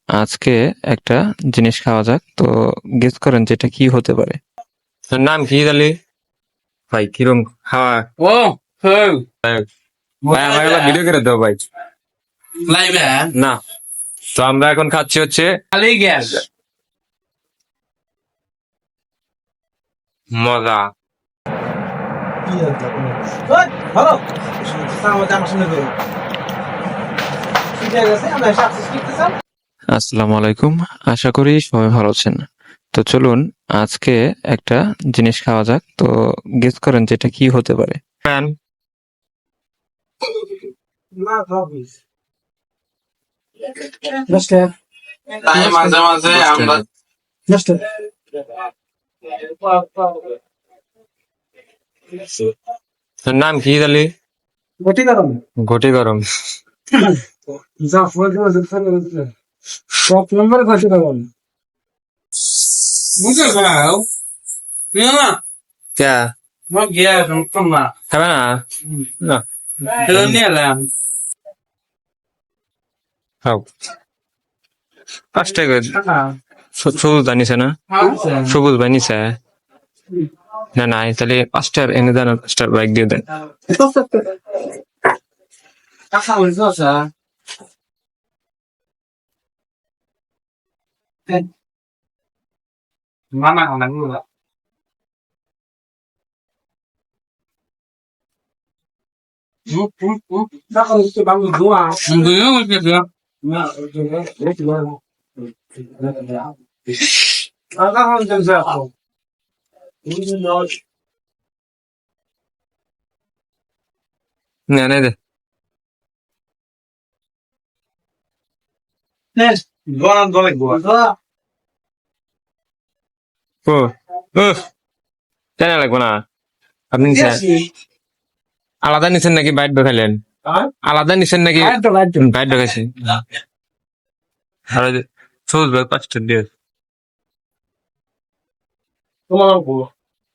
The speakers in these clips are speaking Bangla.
আজকে একটা জিনিস খাওয়া যাক, তো গেস করেন যেটা কি হতে পারে। তোর নাম কি জালি? ভাই কিরম খাওয়া? ও হ্যাঁ ভাই আমার একটা ভিডিও করে দাও ভাই। লাইভে না, তো আমরা এখন খাচ্ছি হচ্ছে খালি গ্যাস মজা। আসসালামু আলাইকুম, আশা করি সবাই ভালো আছেন। তো চলুন আজকে একটা জিনিস খাওয়া যাক, তো গেস করেন যেটা কি হতে পারে। ফ্যান তাই মাঝে মাঝে আমরা তোর নাম কি জালি? ঘটি গরম। বুঝে খাও না কে মা গ্যাস কম না খাবে না? না এটা নিয়ে এলাম খাও। পাঁচটা করে সবুজ বানিয়েছে না? সবুজ বানিয়েছে না? নাই তাহলে পাঁচটা এনে দেন, আর পাঁচটা বাইক দিয়ে দেন। টাকা বলছো স্যার মানা খানা গুলো দুইও বলছে না না দে ও কেন লাগবো না? আপনি নিছেন আলাদা নিছেন নাকি বাইট খাইলেন? আলাদা নিছেন নাকি বাইট খাইছেন? আর ওই যে সবুজ ভাই পাঁচটা দিয়ে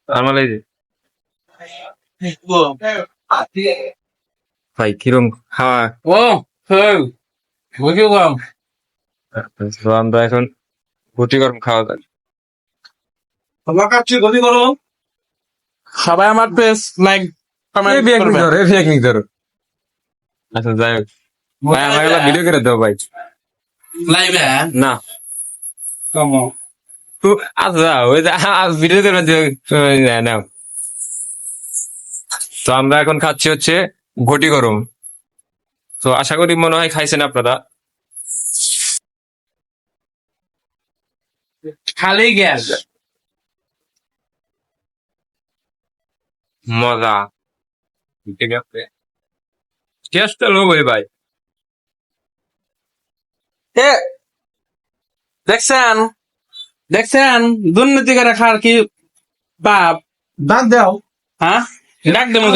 আমার এই যে ভাই কিরম খাওয়া? ও হ্যাঁ বুঝে গেলাম তো আমরা এখন ঘটি গরম খাওয়া যাক। সবাই আমার পেজ লাইক কমেন্ট করবে ধরো আচ্ছা যাই হোক, ভাই আমার একটা ভিডিও করে দাও ভাই। লাইভে না কম তো আচ্ছা ওই যে ভিডিও করে নাও। তো আমরা এখন খাচ্ছি হচ্ছে ঘটি গরম। তো আশা করি মনে হয় খাইছেন আপনারা। খালি গ্যাস মজা ঠিক আছে, টেস্টটা লোক ওই ভাই। দেখছেন দেখছেন দুর্নীতি করে খার কি বাপ ডাক দাও হ্যাঁ ডাক দেবো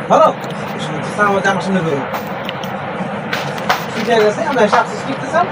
ভালো আমার সামনে ঠিক আছে আমরা সাকসেস করতে চাও